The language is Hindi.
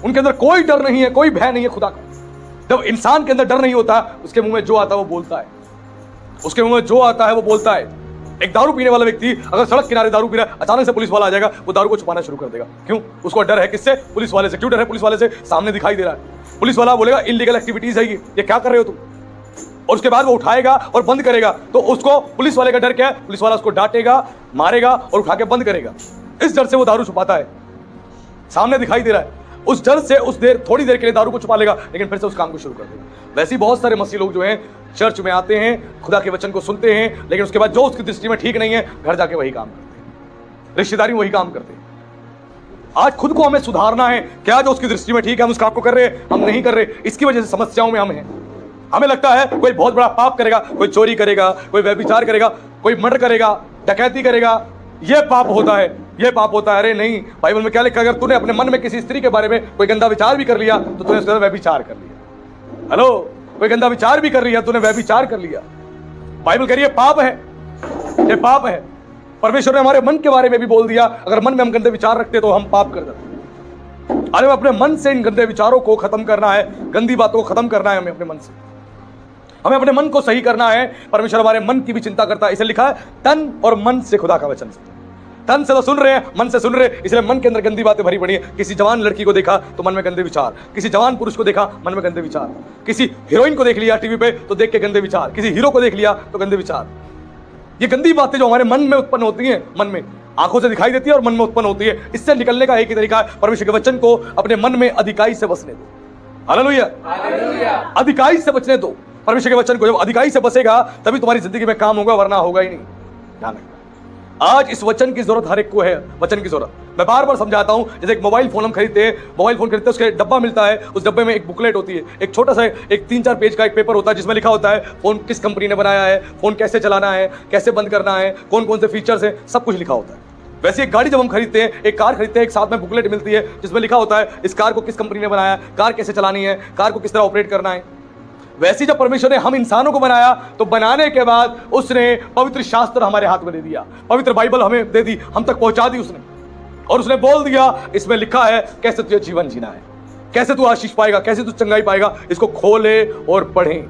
उनके अंदर कोई डर नहीं है, कोई भय नहीं है खुदा का। जब इंसान के अंदर डर नहीं होता, उसके मुंह में जो आता है वो बोलता है, उसके मुंह में जो आता है वो बोलता है। एक दारू पीने वाला व्यक्ति अगर सड़क किनारे दारू पी रहा है, अचानक से पुलिस वाला आ जाएगा, वो दारू को छुपाना शुरू कर देगा। क्यों? उसको डर है किससे? पुलिस वाले से। क्यों डर है पुलिस वाले से? सामने दिखाई दे रहा है। पुलिस वाला बोलेगा इलीगल एक्टिविटीज है ये क्या कर रहे हो तुम, और उसके बाद वो उठाएगा और बंद करेगा। तो उसको पुलिस वाले का डर क्या है? पुलिस वाला उसको डांटेगा, मारेगा और उठा के बंद करेगा। इस डर से वो दारू छुपाता है, सामने दिखाई दे रहा है, उस डर से थोड़ी देर के लिए दारू को छुपा लेगा, लेकिन फिर से उस काम को शुरू कर देगा। वैसे ही बहुत सारे मसीह लोग जो हैं चर्च में आते हैं, खुदा के वचन को सुनते हैं, लेकिन उसके बाद जो उसकी दृष्टि में ठीक नहीं है, घर जाके वही काम करते हैं, रिश्तेदारी में वही काम करते हैं। आज खुद को हमें सुधारना है। क्या जो उसकी दृष्टि में ठीक है हम उस काम को कर रहे हैं? हम नहीं कर रहे। इसकी वजह से समस्याओं में हम हैं। हमें लगता है कोई बहुत बड़ा पाप करेगा, कोई चोरी करेगा, कोई व्यभिचार करेगा, कोई मर्डर करेगा, डकैती करेगा, ये पाप होता है, ये पाप होता है। अरे नहीं, बाइबल में क्या लिखा? अगर तूने अपने मन में किसी स्त्री के बारे में कोई गंदा विचार भी कर लिया तो तूने उसके साथ व्यभिचार कर लिया। हेलो, कोई गंदा विचार भी कर लिया, तूने व्यभिचार कर लिया। बाइबल कह रही है पाप है, ये पाप है। परमेश्वर ने हमारे मन के बारे में भी बोल दिया, अगर मन में हम गंदे विचार रखते तो हम पाप कर देते। अरे अपने मन से इन गंदे विचारों को खत्म करना है, गंदी बातों को खत्म करना है हमें अपने मन से। हमें अपने मन को सही करना है। परमेश्वर हमारे मन की भी चिंता करता है। इसे लिखा है तन और मन से खुदा का वचन सुनो। तन से तो सुन रहे हैं, मन से सुन रहे हैं, इसलिए मन के अंदर गंदी बातें भरी पड़ी है। किसी जवान लड़की को देखा तो मन में गंदे विचार, किसी जवान पुरुष को देखा मन में गंदे विचार, किसी हीरोइन को देख लिया टीवी पे तो देख के गंदे विचार, किसी हीरो को देख लिया तो गंदे विचार। ये गंदी बातें जो हमारे मन में उत्पन्न होती हैं, मन में आंखों से दिखाई देती है और मन में उत्पन्न होती है, इससे निकलने का एक ही तरीका है, परमेश्वर के वचन को अपने मन में अधिकाई से बसने दो। Hallelujah, hallelujah. अधिकाई से बचने दो। परमेश्वर के वचन को जब अधिकाई से बसेगा तभी तुम्हारी जिंदगी में काम होगा, वरना होगा ही नहीं। ध्यान रखना, आज इस वचन की जरूरत हर एक को है। वचन की जरूरत मैं बार बार समझाता हूं। जैसे एक मोबाइल फोन हम खरीदते हैं, मोबाइल फोन खरीदते हैं, उसके डब्बा मिलता है, उस डब्बे में एक बुकलेट होती है, एक छोटा सा एक 3-4 पेज का एक पेपर होता है जिसमें लिखा होता है फोन किस कंपनी ने बनाया है, फोन कैसे चलाना है, कैसे बंद करना है, कौन कौन से फीचर्स है, सब कुछ लिखा होता है। वैसे एक गाड़ी जब हम खरीदते हैं, एक कार खरीदते हैं, एक साथ में बुकलेट मिलती है जिसमें लिखा होता है इस कार को किस कंपनी ने बनाया, कार कैसे चलानी है, कार को किस तरह ऑपरेट करना है। वैसे जब परमेश्वर ने हम इंसानों को बनाया तो बनाने के बाद उसने पवित्र शास्त्र हमारे हाथ में दे दिया, पवित्र बाइबल हमें दे दी, हम तक पहुंचा दी उसने, और उसने बोल दिया इसमें लिखा है कैसे तुझे जीवन जीना है, कैसे तू आशीष पाएगा, कैसे तू चंगाई पाएगा। इसको खोले और पढ़ें।